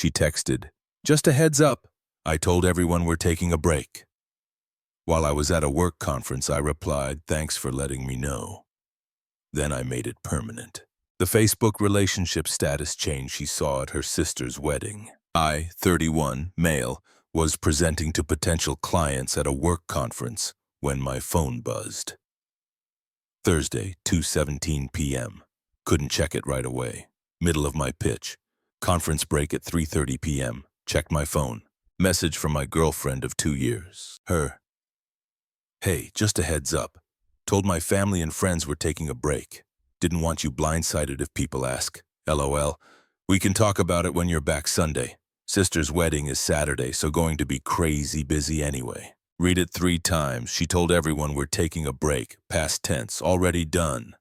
She texted, "Just a heads up. I told everyone we're taking a break." While I was at a work conference, I replied, "Thanks for letting me know." Then I made it permanent. The Facebook relationship status change she saw at her sister's wedding. I, 31, male, was presenting to potential clients at a work conference when my phone buzzed. Thursday, 2:17 p.m. Couldn't check it right away. Middle of my pitch. Conference break at 3:30 p.m. Checked my phone. Message from my girlfriend of 2 years. Her. "Hey, just a heads up. Told my family and friends we're taking a break. Didn't want you blindsided if people ask. LOL. We can talk about it when you're back Sunday. Sister's wedding is Saturday, so going to be crazy busy anyway." Read it 3 times. She told everyone we're taking a break. Past tense, already done.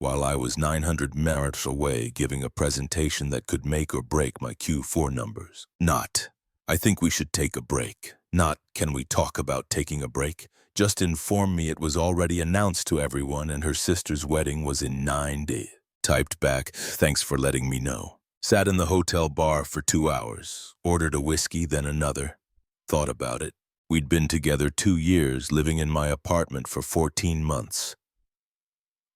While I was 900 miles away giving a presentation that could make or break my Q4 numbers. Not, "I think we should take a break." Not, "Can we talk about taking a break?" Just inform me it was already announced to everyone and her sister's wedding was in 9 days. Typed back, "Thanks for letting me know." Sat in the hotel bar for 2 hours. Ordered a whiskey, then another. Thought about it. We'd been together 2 years, living in my apartment for 14 months.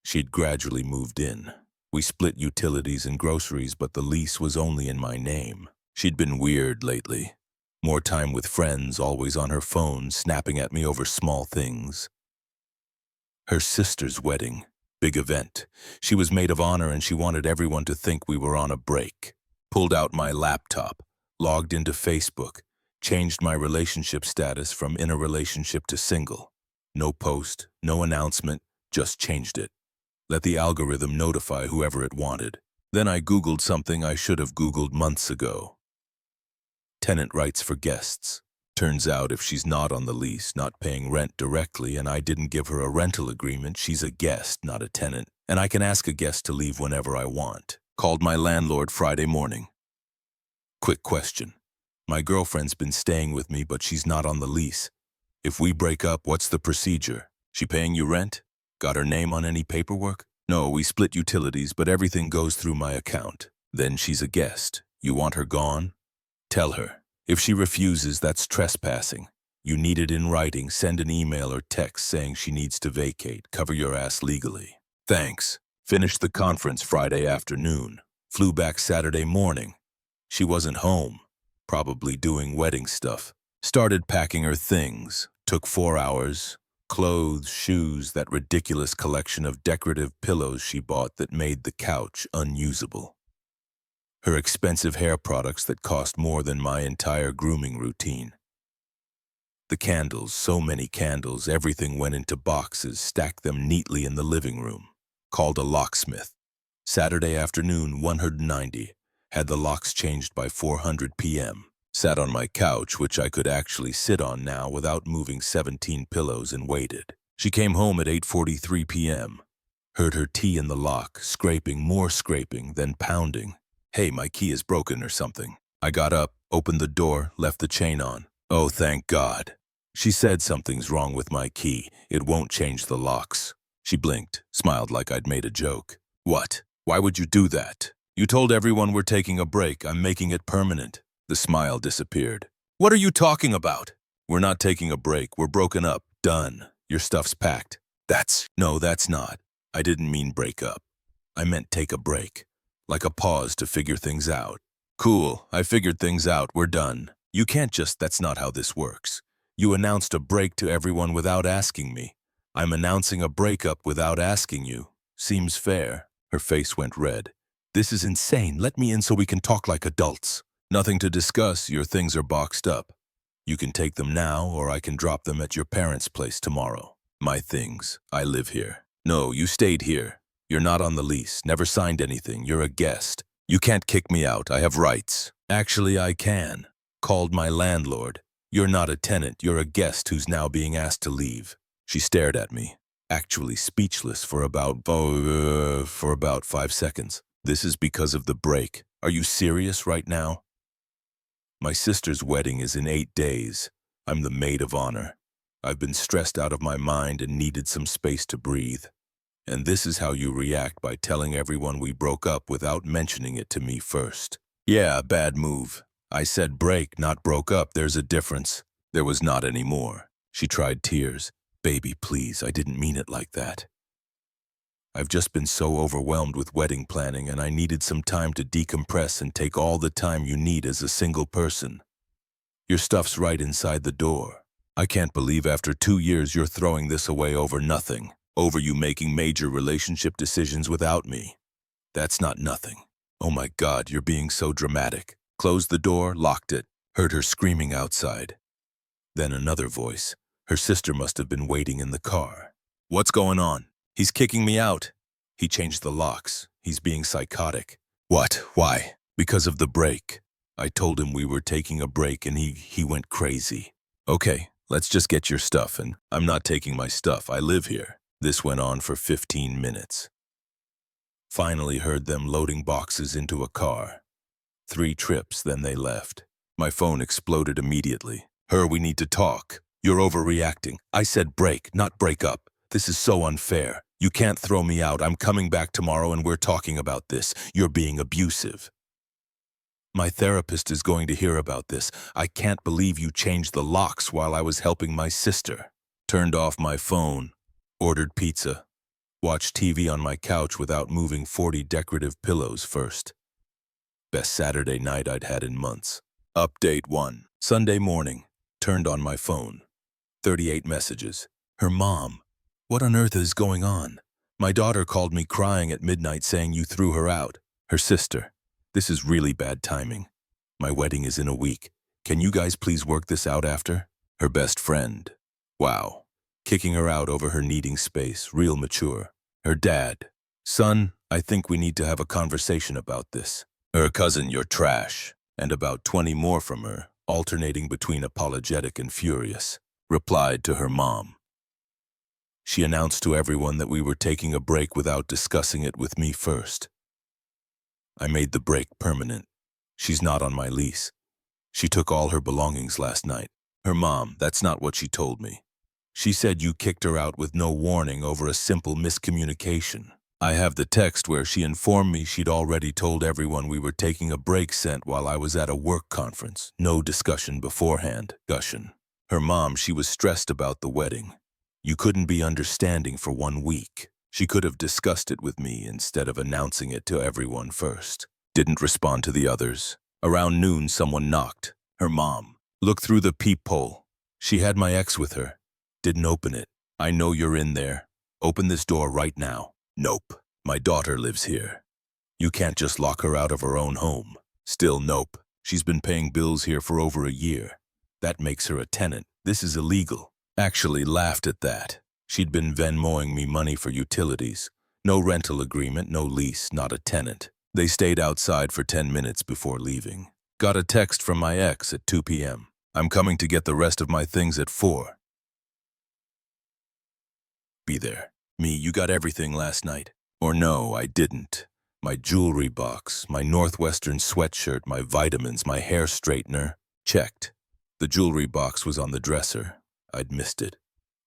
She'd gradually moved in. We split utilities and groceries, but the lease was only in my name. She'd been weird lately. More time with friends, always on her phone, snapping at me over small things. Her sister's wedding. Big event. She was maid of honor and she wanted everyone to think we were on a break. Pulled out my laptop, logged into Facebook, changed my relationship status from in a relationship to single. No post, no announcement, just changed it. Let the algorithm notify whoever it wanted. Then I Googled something I should have Googled months ago. Tenant rights for guests. Turns out if she's not on the lease, not paying rent directly, and I didn't give her a rental agreement, she's a guest, not a tenant, and I can ask a guest to leave whenever I want. Called my landlord Friday morning. Quick question. My girlfriend's been staying with me, but she's not on the lease. If we break up, what's the procedure? She paying you rent? Got her name on any paperwork? No, we split utilities, but everything goes through my account. Then she's a guest. You want her gone? Tell her. If she refuses, that's trespassing. You need it in writing. Send an email or text saying she needs to vacate. Cover your ass legally. Thanks. Finished the conference Friday afternoon. Flew back Saturday morning. She wasn't home. Probably doing wedding stuff. Started packing her things. Took 4 hours. Clothes, shoes, that ridiculous collection of decorative pillows she bought that made the couch unusable. Her expensive hair products that cost more than my entire grooming routine. The candles, so many candles, everything went into boxes, stacked them neatly in the living room. Called a locksmith. Saturday afternoon, 190. Had the locks changed by 400 p.m. Sat on my couch, which I could actually sit on now without moving 17 pillows, and waited. She came home at 8:43 p.m. Heard her key in the lock, scraping, more scraping, then pounding. Hey, my key is broken or something. I got up, opened the door, left the chain on. Oh, thank God. She said something's wrong with my key. It won't change the locks. She blinked, smiled like I'd made a joke. What? Why would you do that? You told everyone we're taking a break. I'm making it permanent. The smile disappeared. What are you talking about? We're not taking a break. We're broken up. Done. Your stuff's packed. No, that's not. I didn't mean break up. I meant take a break. Like a pause to figure things out. Cool. I figured things out. We're done. You can't just, that's not how this works. You announced a break to everyone without asking me. I'm announcing a breakup without asking you. Seems fair. Her face went red. This is insane. Let me in so we can talk like adults. Nothing to discuss. Your things are boxed up. You can take them now, or I can drop them at your parents' place tomorrow. My things. I live here. No, you stayed here. You're not on the lease. Never signed anything. You're a guest. You can't kick me out. I have rights. Actually, I can. Called my landlord. You're not a tenant. You're a guest who's now being asked to leave. She stared at me, actually speechless for about 5 seconds. This is because of the break. Are you serious right now? My sister's wedding is in 8 days. I'm the maid of honor. I've been stressed out of my mind and needed some space to breathe. And this is how you react, by telling everyone we broke up without mentioning it to me first. Yeah, bad move. I said break, not broke up. There's a difference. There was not anymore. She tried tears. Baby, please, I didn't mean it like that. I've just been so overwhelmed with wedding planning, and I needed some time to decompress and take all the time you need as a single person. Your stuff's right inside the door. I can't believe after 2 years you're throwing this away over nothing, over you making major relationship decisions without me. That's not nothing. Oh my God, you're being so dramatic. Closed the door, locked it, heard her screaming outside. Then another voice. Her sister must have been waiting in the car. What's going on? He's kicking me out. He changed the locks. He's being psychotic. What? Why? Because of the break. I told him we were taking a break and he went crazy. Okay, let's just get your stuff, and I'm not taking my stuff. I live here. This went on for 15 minutes. Finally heard them loading boxes into a car. 3 trips, then they left. My phone exploded immediately. We need to talk. You're overreacting. I said break, not break up. This is so unfair. You can't throw me out. I'm coming back tomorrow and we're talking about this. You're being abusive. My therapist is going to hear about this. I can't believe you changed the locks while I was helping my sister. Turned off my phone. Ordered pizza. Watched TV on my couch without moving 40 decorative pillows first. Best Saturday night I'd had in months. Update 1. Sunday morning. Turned on my phone. 38 messages. Her mom. What on earth is going on? My daughter called me crying at midnight saying you threw her out. Her sister. This is really bad timing. My wedding is in a week. Can you guys please work this out after? Her best friend. Wow. Kicking her out over her needing space. Real mature. Her dad. Son, I think we need to have a conversation about this. Her cousin, you're trash. And about 20 more from her, alternating between apologetic and furious. Replied to her mom. She announced to everyone that we were taking a break without discussing it with me first. I made the break permanent. She's not on my lease. She took all her belongings last night. Her mom, that's not what she told me. She said you kicked her out with no warning over a simple miscommunication. I have the text where she informed me she'd already told everyone we were taking a break sent while I was at a work conference. No discussion beforehand. Gushin. Her mom, she was stressed about the wedding. You couldn't be understanding for 1 week. She could have discussed it with me instead of announcing it to everyone first. Didn't respond to the others. Around noon, someone knocked. Her mom. Looked through the peephole. She had my ex with her. Didn't open it. I know you're in there. Open this door right now. Nope. My daughter lives here. You can't just lock her out of her own home. Still nope. She's been paying bills here for over a year. That makes her a tenant. This is illegal. Actually laughed at that. She'd been Venmoing me money for utilities. No rental agreement, no lease, not a tenant. They stayed outside for 10 minutes before leaving. Got a text from my ex at 2 p.m. I'm coming to get the rest of my things at 4. Be there. Me, you got everything last night. Or no, I didn't. My jewelry box, my Northwestern sweatshirt, my vitamins, my hair straightener. Checked. The jewelry box was on the dresser. I'd missed it.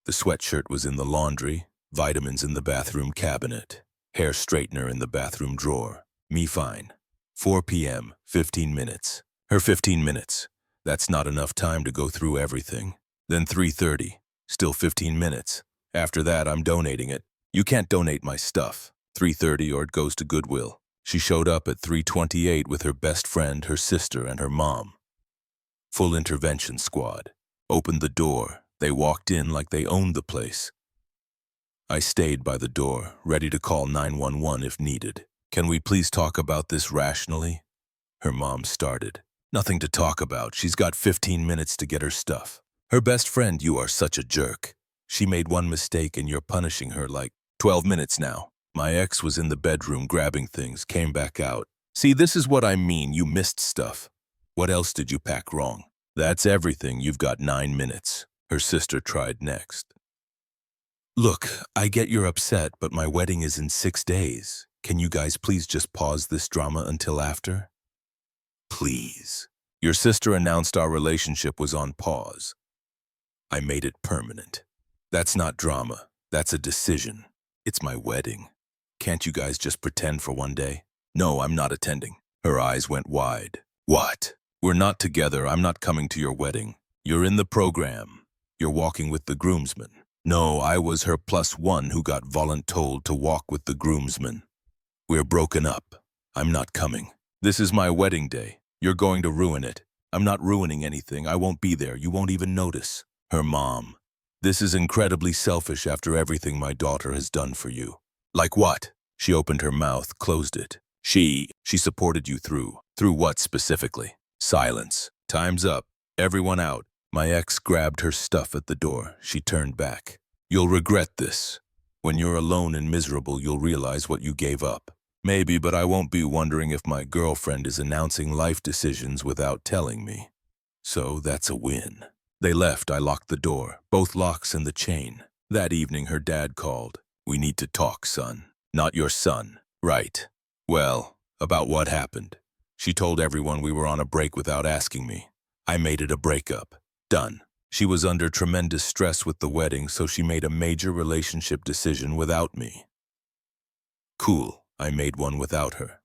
The sweatshirt was in the laundry, vitamins in the bathroom cabinet, hair straightener in the bathroom drawer. Me fine. 4 p.m., 15 minutes. Her 15 minutes. That's not enough time to go through everything. Then 3:30. Still 15 minutes. After that, I'm donating it. You can't donate my stuff. 3:30 or it goes to Goodwill. She showed up at 3:28 with her best friend, her sister, and her mom. Full intervention squad. Opened the door. They walked in like they owned the place. I stayed by the door, ready to call 911 if needed. Can we please talk about this rationally? Her mom started. Nothing to talk about. She's got 15 minutes to get her stuff. Her best friend, you are such a jerk. She made one mistake and you're punishing her like 12 minutes now. My ex was in the bedroom grabbing things, came back out. See, this is what I mean. You missed stuff. What else did you pack wrong? That's everything. You've got 9 minutes. Her sister tried next. Look, I get you're upset, but my wedding is in 6 days. Can you guys please just pause this drama until after? Please. Your sister announced our relationship was on pause. I made it permanent. That's not drama. That's a decision. It's my wedding. Can't you guys just pretend for one day? No, I'm not attending. Her eyes went wide. What? We're not together. I'm not coming to your wedding. You're in the program. You're walking with the groomsmen. No, I was her +1 who got voluntold to walk with the groomsmen. We're broken up. I'm not coming. This is my wedding day. You're going to ruin it. I'm not ruining anything. I won't be there. You won't even notice. Her mom. This is incredibly selfish after everything my daughter has done for you. Like what? She opened her mouth, closed it. She supported you through. Through what specifically? Silence. Time's up. Everyone out. My ex grabbed her stuff at the door. She turned back. You'll regret this. When you're alone and miserable, you'll realize what you gave up. Maybe, but I won't be wondering if my girlfriend is announcing life decisions without telling me. So that's a win. They left. I locked the door, both locks and the chain. That evening, her dad called. We need to talk, son. Not your son. Right. Well, about what happened. She told everyone we were on a break without asking me. I made it a breakup. Done. She was under tremendous stress with the wedding, so she made a major relationship decision without me. Cool. I made one without her.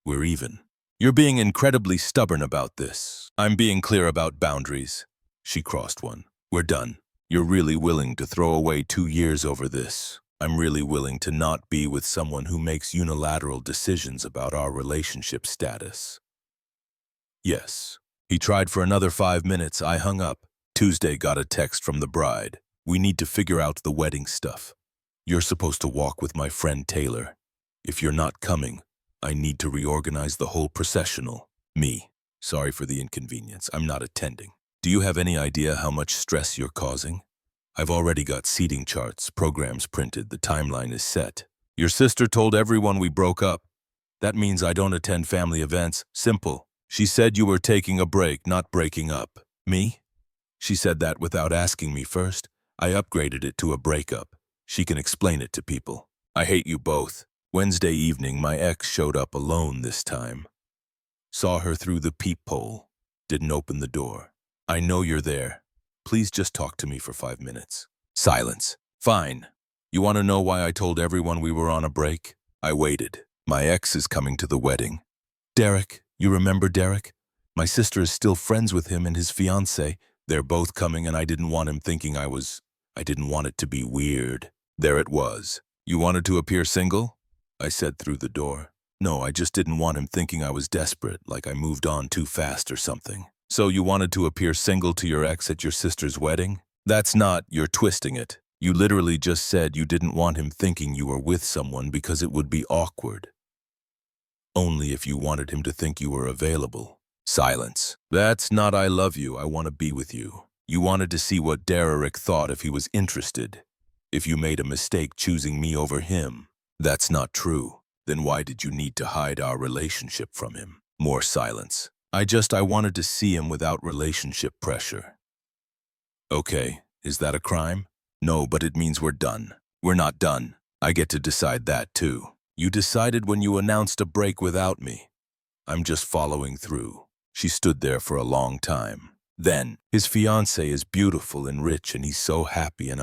We're even. You're being incredibly stubborn about this. I'm being clear about boundaries. She crossed one. We're done. You're really willing to throw away 2 years over this. I'm really willing to not be with someone who makes unilateral decisions about our relationship status. Yes. He tried for another 5 minutes. I hung up. Tuesday got a text from the bride. We need to figure out the wedding stuff. You're supposed to walk with my friend Taylor. If you're not coming, I need to reorganize the whole processional. Me. Sorry for the inconvenience. I'm not attending. Do you have any idea how much stress you're causing? I've already got seating charts, programs printed, the timeline is set. Your sister told everyone we broke up. That means I don't attend family events. Simple. She said you were taking a break, not breaking up. Me? She said that without asking me first. I upgraded it to a breakup. She can explain it to people. I hate you both. Wednesday evening, my ex showed up alone this time. Saw her through the peephole. Didn't open the door. I know you're there. Please just talk to me for 5 minutes. Silence. Fine. You want to know why I told everyone we were on a break? I waited. My ex is coming to the wedding. Derek, you remember Derek? My sister is still friends with him and his fiancée. They're both coming and I didn't want him thinking I didn't want it to be weird. There it was. You wanted to appear single? I said through the door. No, I just didn't want him thinking I was desperate, like I moved on too fast or something. So you wanted to appear single to your ex at your sister's wedding? That's not, you're twisting it. You literally just said you didn't want him thinking you were with someone because it would be awkward. Only if you wanted him to think you were available. Silence. That's not I love you, I want to be with you. You wanted to see what Derek thought if he was interested. If you made a mistake choosing me over him. That's not true. Then why did you need to hide our relationship from him? More silence. I wanted to see him without relationship pressure. Okay, is that a crime? No, but it means we're done. We're not done. I get to decide that too. You decided when you announced a break without me. I'm just following through. She stood there for a long time. Then, his fiancée is beautiful and rich and he's so happy and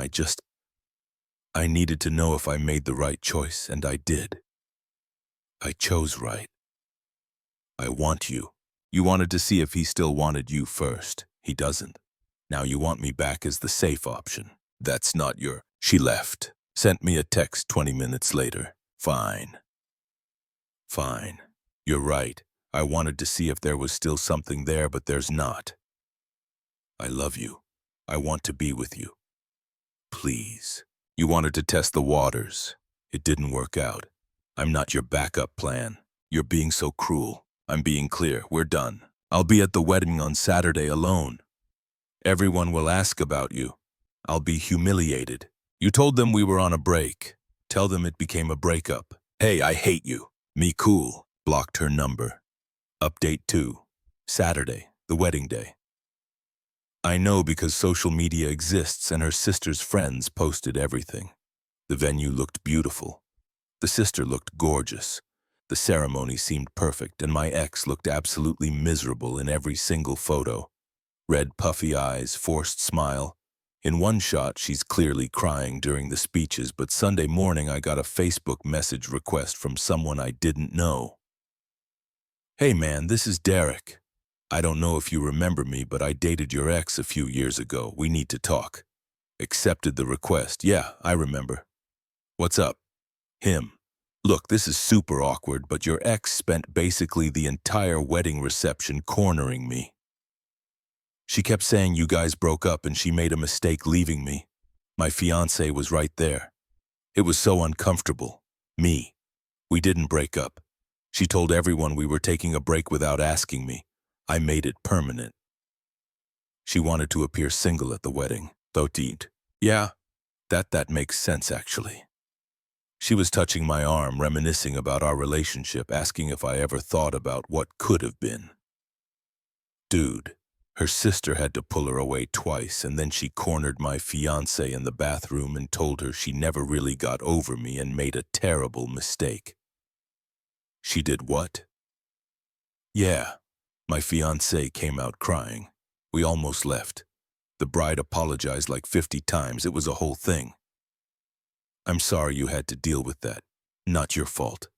I needed to know if I made the right choice, and I did. I chose right. I want you. You wanted to see if he still wanted you first. He doesn't. Now you want me back as the safe option. That's not your... She left. Sent me a text 20 minutes later. Fine. Fine. You're right. I wanted to see if there was still something there, but there's not. I love you. I want to be with you. Please. You wanted to test the waters. It didn't work out. I'm not your backup plan. You're being so cruel. I'm being clear. We're done. I'll be at the wedding on Saturday alone. Everyone will ask about you. I'll be humiliated. You told them we were on a break. Tell them it became a breakup. Hey, I hate you. Me cool. Blocked her number. Update 2. Saturday, the wedding day. I know because social media exists and her sister's friends posted everything. The venue looked beautiful. The sister looked gorgeous. The ceremony seemed perfect and my ex looked absolutely miserable in every single photo. Red puffy eyes, forced smile. In one shot, she's clearly crying during the speeches, but Sunday morning I got a Facebook message request from someone I didn't know. Hey man, this is Derek. I don't know if you remember me, but I dated your ex a few years ago. We need to talk. Accepted the request. Yeah, I remember. What's up? Him. Look, this is super awkward, but your ex spent basically the entire wedding reception cornering me. She kept saying you guys broke up and she made a mistake leaving me. My fiancé was right there. It was so uncomfortable. Me. We didn't break up. She told everyone we were taking a break without asking me. I made it permanent. She wanted to appear single at the wedding, though deed. Yeah, that makes sense actually. She was touching my arm, reminiscing about our relationship, asking if I ever thought about what could have been. Dude, her sister had to pull her away twice, and then she cornered my fiancé in the bathroom and told her she never really got over me and made a terrible mistake. She did what? Yeah, my fiancé came out crying. We almost left. The bride apologized like 50 times. It was a whole thing. I'm sorry you had to deal with that. Not your fault.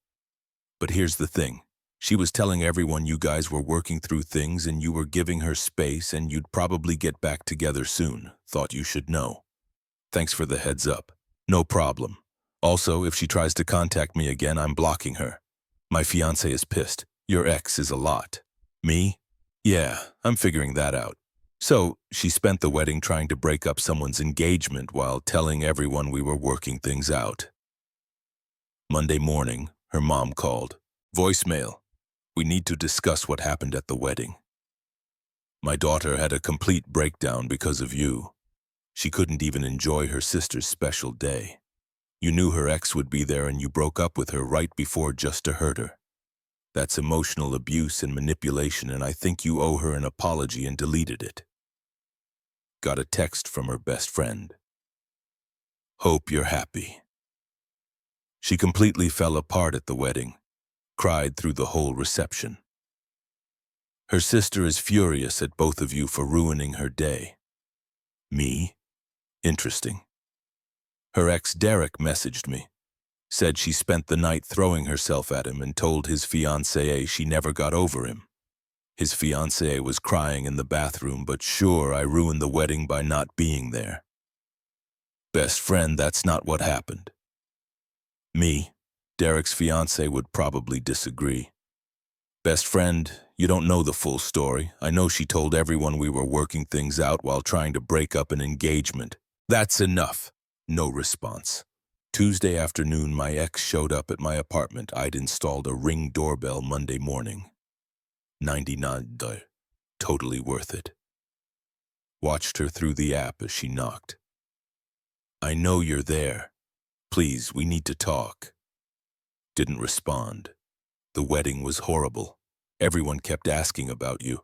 But here's the thing. She was telling everyone you guys were working through things and you were giving her space and you'd probably get back together soon. Thought you should know. Thanks for the heads up. No problem. Also, if she tries to contact me again, I'm blocking her. My fiancé is pissed. Your ex is a lot. Me? Yeah, I'm figuring that out. So, she spent the wedding trying to break up someone's engagement while telling everyone we were working things out. Monday morning, her mom called. Voicemail. We need to discuss what happened at the wedding. My daughter had a complete breakdown because of you. She couldn't even enjoy her sister's special day. You knew her ex would be there and you broke up with her right before just to hurt her. That's emotional abuse and manipulation, and I think you owe her an apology and deleted it. Got a text from her best friend. Hope you're happy. She completely fell apart at the wedding, cried through the whole reception. Her sister is furious at both of you for ruining her day. Me? Interesting. Her ex Derek messaged me. Said she spent the night throwing herself at him and told his fiancée she never got over him. His fiancée was crying in the bathroom, but sure, I ruined the wedding by not being there. Best friend, that's not what happened. Me, Derek's fiancée, would probably disagree. Best friend, you don't know the full story. I know she told everyone we were working things out while trying to break up an engagement. That's enough. No response. Tuesday afternoon, my ex showed up at my apartment. I'd installed a Ring doorbell Monday morning. $99. Totally worth it. Watched her through the app as she knocked. I know you're there. Please, we need to talk. Didn't respond. The wedding was horrible. Everyone kept asking about you.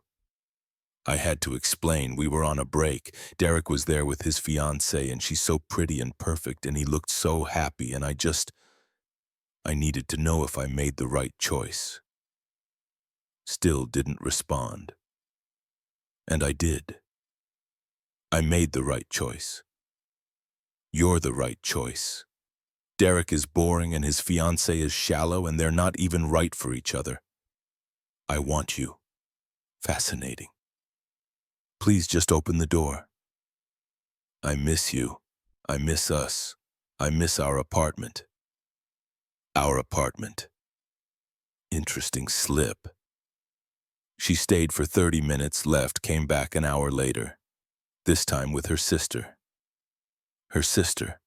I had to explain we were on a break. Derek was there with his fiancée and she's so pretty and perfect and he looked so happy and I needed to know if I made the right choice. Still didn't respond. And I did. I made the right choice. You're the right choice. Derek is boring and his fiancée is shallow and they're not even right for each other. I want you. Fascinating. Please just open the door. I miss you. I miss us. I miss our apartment. Our apartment. Interesting slip. She stayed for 30 minutes, left, came back an hour later. This time with her sister. Her sister.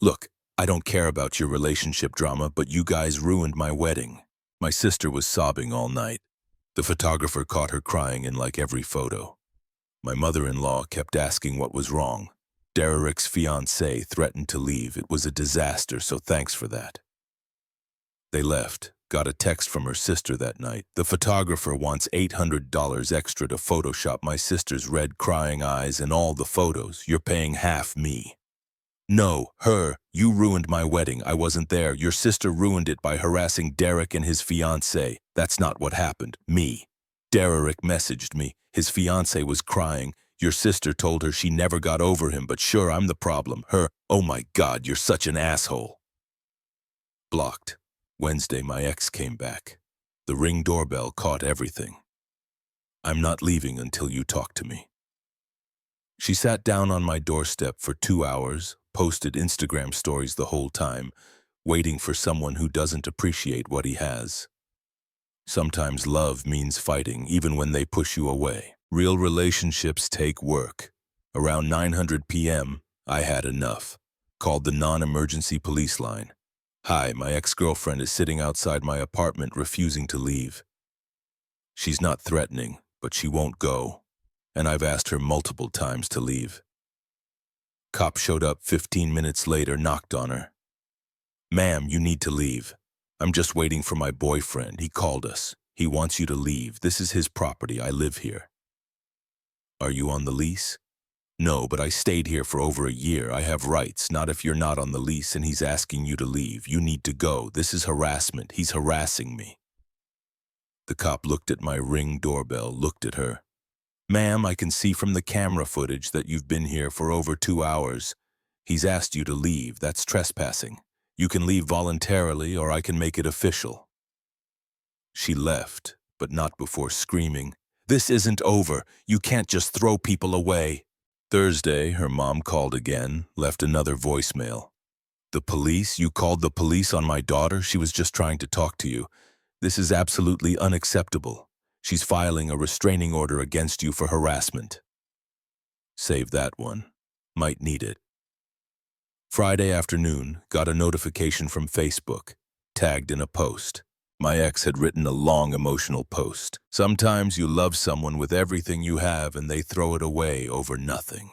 Look, I don't care about your relationship drama, but you guys ruined my wedding. My sister was sobbing all night. The photographer caught her crying in like every photo. My mother-in-law kept asking what was wrong. Derek's fiancée threatened to leave. It was a disaster, so thanks for that. They left. Got a text from her sister that night. The photographer wants $800 extra to Photoshop my sister's red crying eyes and all the photos. You're paying half me. No, her. You ruined my wedding. I wasn't there. Your sister ruined it by harassing Derek and his fiancée. That's not what happened. Me. Derek messaged me. His fiancée was crying. Your sister told her she never got over him, but sure, I'm the problem. Her. Oh my God, you're such an asshole. Blocked. Wednesday, my ex came back. The Ring doorbell caught everything. I'm not leaving until you talk to me. She sat down on my doorstep for 2 hours, posted Instagram stories the whole time, waiting for someone who doesn't appreciate what he has. Sometimes love means fighting, even when they push you away. Real relationships take work. Around 9:00 p.m., I had enough. Called the non-emergency police line. Hi, my ex-girlfriend is sitting outside my apartment refusing to leave. She's not threatening, but she won't go, and I've asked her multiple times to leave. Cop showed up 15 minutes later, knocked on her. Ma'am, you need to leave. I'm just waiting for my boyfriend. He called us. He wants you to leave. This is his property. I live here. Are you on the lease? No, but I stayed here for over a year. I have rights. Not if you're not on the lease and he's asking you to leave. You need to go. This is harassment. He's harassing me. The cop looked at my Ring doorbell, looked at her. Ma'am, I can see from the camera footage that you've been here for over 2 hours. He's asked you to leave. That's trespassing. You can leave voluntarily or I can make it official. She left, but not before screaming, This isn't over. You can't just throw people away. Thursday, her mom called again, left another voicemail. The police? You called the police on my daughter? She was just trying to talk to you. This is absolutely unacceptable. She's filing a restraining order against you for harassment. Save that one. Might need it. Friday afternoon, got a notification from Facebook, tagged in a post. My ex had written a long emotional post. Sometimes you love someone with everything you have and they throw it away over nothing.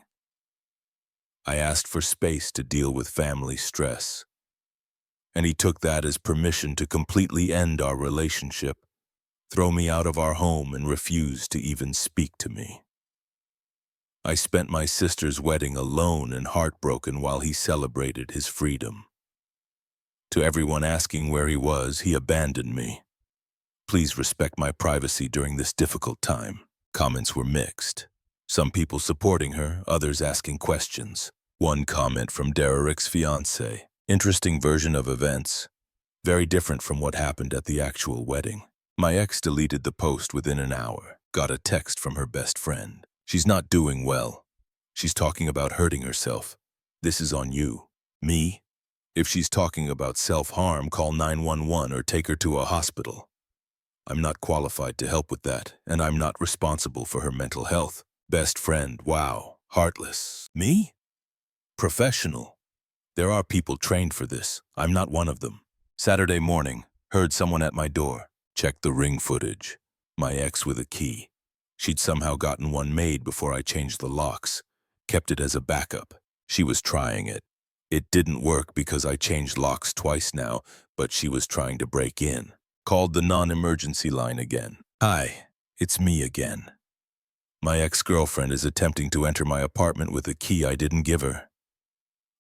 I asked for space to deal with family stress, and he took that as permission to completely end our relationship, throw me out of our home and refuse to even speak to me. I spent my sister's wedding alone and heartbroken while he celebrated his freedom. To everyone asking where he was, he abandoned me. Please respect my privacy during this difficult time. Comments were mixed. Some people supporting her, others asking questions. One comment from Derek's fiancé. Interesting version of events. Very different from what happened at the actual wedding. My ex deleted the post within an hour. Got a text from her best friend. She's not doing well. She's talking about hurting herself. This is on you. Me? If she's talking about self-harm, call 911 or take her to a hospital. I'm not qualified to help with that, and I'm not responsible for her mental health. Best friend, wow, heartless. Me? Professional. There are people trained for this. I'm not one of them. Saturday morning, heard someone at my door. Checked the Ring footage. My ex with a key. She'd somehow gotten one made before I changed the locks. Kept it as a backup. She was trying it. It didn't work because I changed locks twice now, but she was trying to break in. Called the non-emergency line again. Hi, it's me again. My ex-girlfriend is attempting to enter my apartment with a key I didn't give her.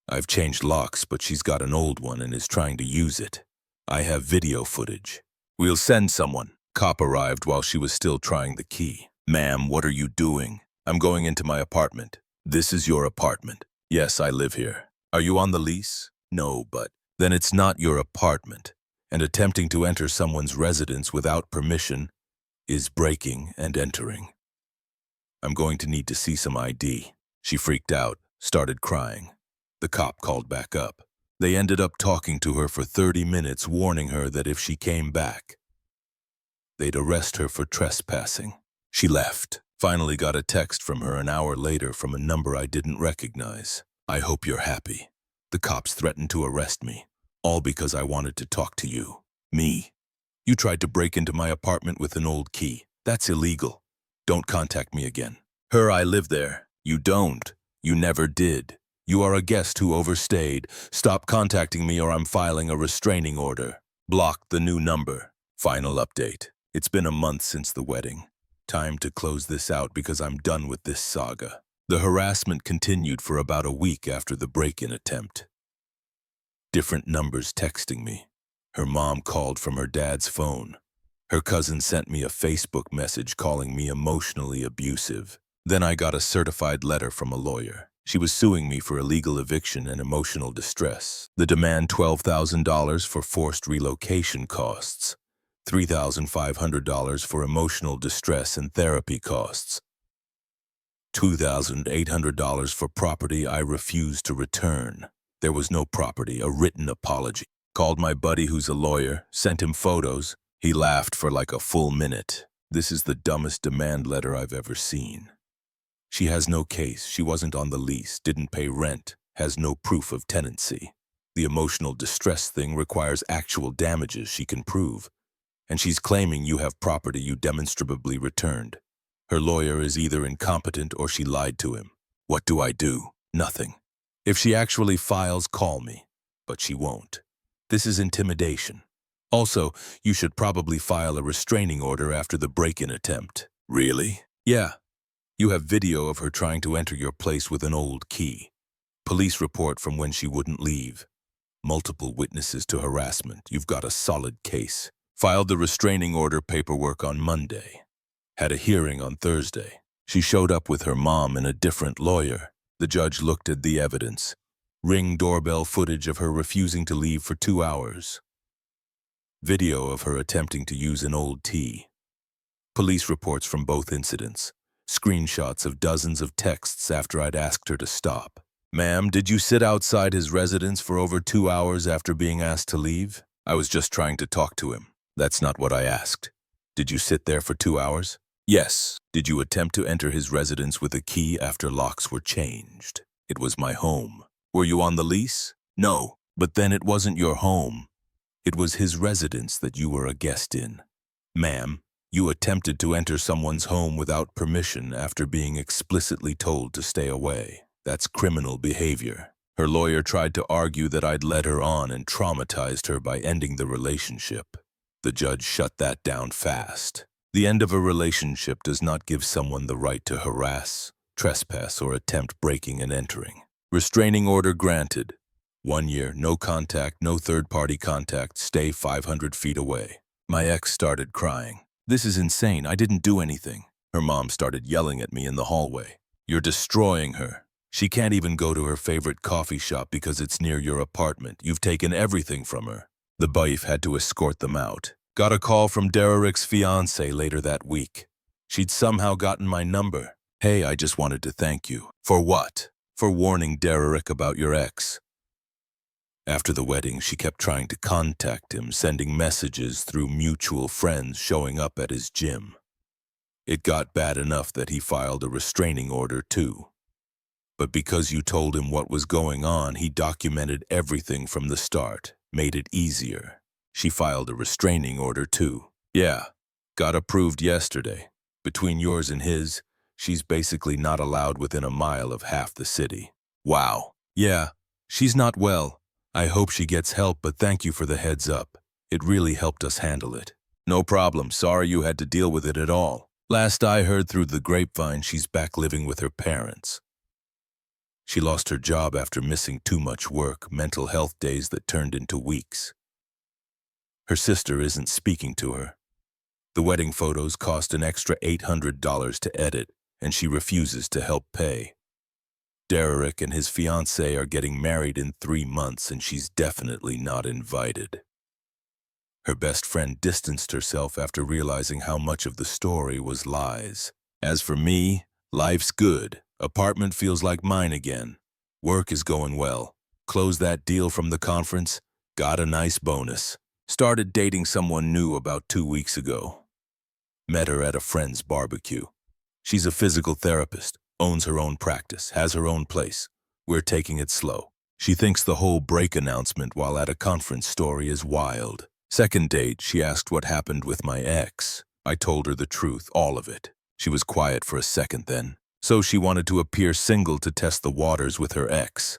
I've changed locks, but she's got an old one and is trying to use it. I have video footage. We'll send someone. Cop arrived while she was still trying the key. Ma'am, what are you doing? I'm going into my apartment. This is your apartment. Yes, I live here. Are you on the lease? No, but then it's not your apartment. And attempting to enter someone's residence without permission is breaking and entering. I'm going to need to see some ID. She freaked out, started crying. The cop called back up. They ended up talking to her for 30 minutes, warning her that if she came back, they'd arrest her for trespassing. She left. Finally got a text from her an hour later from a number I didn't recognize. I hope you're happy. The cops threatened to arrest me, all because I wanted to talk to you. Me? You tried to break into my apartment with an old key. That's illegal. Don't contact me again. Her, I live there. You don't. You never did. You are a guest who overstayed. Stop contacting me or I'm filing a restraining order. Block the new number. Final update. It's been a month since the wedding. Time to close this out because I'm done with this saga. The harassment continued for about a week after the break-in attempt. Different numbers texting me. Her mom called from her dad's phone. Her cousin sent me a Facebook message calling me emotionally abusive. Then I got a certified letter from a lawyer. She was suing me for illegal eviction and emotional distress. The demand $12,000 for forced relocation costs, $3,500 for emotional distress and therapy costs. $2,800 for property I refused to return. There was no property, a written apology. Called my buddy who's a lawyer, sent him photos. He laughed for like a full minute. This is the dumbest demand letter I've ever seen. She has no case, she wasn't on the lease, didn't pay rent, has no proof of tenancy. The emotional distress thing requires actual damages she can prove. And she's claiming you have property you demonstrably returned. Her lawyer is either incompetent or she lied to him. What do I do? Nothing. If she actually files, call me. But she won't. This is intimidation. Also, you should probably file a restraining order after the break-in attempt. Really? Yeah. You have video of her trying to enter your place with an old key. Police report from when she wouldn't leave. Multiple witnesses to harassment. You've got a solid case. Filed the restraining order paperwork on Monday. Had a hearing on Thursday. She showed up with her mom and a different lawyer. The judge looked at the evidence. Ring doorbell footage of her refusing to leave for 2 hours. Video of her attempting to use an old tea. Police reports from both incidents. Screenshots of dozens of texts after I'd asked her to stop. Ma'am, did you sit outside his residence for over 2 hours after being asked to leave? I was just trying to talk to him. That's not what I asked. Did you sit there for 2 hours? Yes. Did you attempt to enter his residence with a key after locks were changed? It was my home. Were you on the lease? No. But then it wasn't your home. It was his residence that you were a guest in. Ma'am, you attempted to enter someone's home without permission after being explicitly told to stay away. That's criminal behavior. Her lawyer tried to argue that I'd led her on and traumatized her by ending the relationship. The judge shut that down fast. The end of a relationship does not give someone the right to harass, trespass, or attempt breaking and entering. Restraining order granted. 1 year, no contact, no third-party contact, stay 500 feet away. My ex started crying. This is insane, I didn't do anything. Her mom started yelling at me in the hallway. You're destroying her. She can't even go to her favorite coffee shop because it's near your apartment. You've taken everything from her. The wife had to escort them out. Got a call from Derek's fiancé later that week. She'd somehow gotten my number. Hey, I just wanted to thank you. For what? For warning Derek about your ex. After the wedding, she kept trying to contact him, sending messages through mutual friends showing up at his gym. It got bad enough that he filed a restraining order too. But because you told him what was going on, he documented everything from the start, made it easier. She filed a restraining order too. Yeah, got approved yesterday. Between yours and his, she's basically not allowed within a mile of half the city. Wow. Yeah, she's not well. I hope she gets help, but thank you for the heads up. It really helped us handle it. No problem, sorry you had to deal with it at all. Last I heard through the grapevine, she's back living with her parents. She lost her job after missing too much work, mental health days that turned into weeks. Her sister isn't speaking to her. The wedding photos cost an extra $800 to edit, and she refuses to help pay. Derek and his fiancée are getting married in 3 months, and she's definitely not invited. Her best friend distanced herself after realizing how much of the story was lies. As for me, life's good. Apartment feels like mine again. Work is going well. Closed that deal from the conference. Got a nice bonus. Started dating someone new about 2 weeks ago. Met her at a friend's barbecue. She's a physical therapist, owns her own practice, has her own place. We're taking it slow. She thinks the whole break announcement while at a conference story is wild. Second date, she asked what happened with my ex. I told her the truth, all of it. She was quiet for a second then. So she wanted to appear single to test the waters with her ex.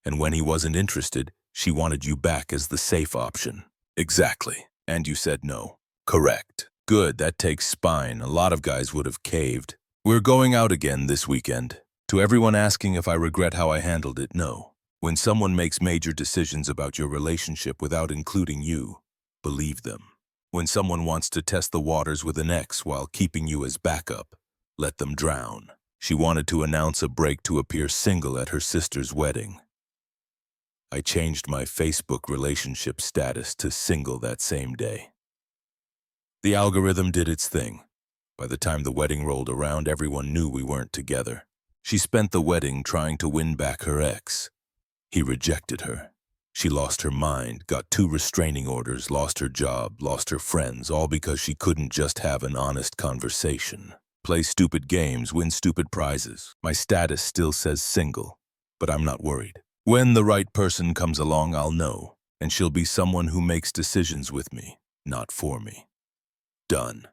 And when he wasn't interested, she wanted you back as the safe option. Exactly. And you said no. Correct. Good, that takes spine. A lot of guys would have caved. We're going out again this weekend. To everyone asking if I regret how I handled it, no. When someone makes major decisions about your relationship without including you, believe them. When someone wants to test the waters with an ex while keeping you as backup, let them drown. She wanted to announce a break to appear single at her sister's wedding. I changed my Facebook relationship status to single that same day. The algorithm did its thing. By the time the wedding rolled around, everyone knew we weren't together. She spent the wedding trying to win back her ex. He rejected her. She lost her mind, got 2 restraining orders, lost her job, lost her friends, all because she couldn't just have an honest conversation. Play stupid games, win stupid prizes. My status still says single, but I'm not worried. When the right person comes along, I'll know, and she'll be someone who makes decisions with me, not for me. Done.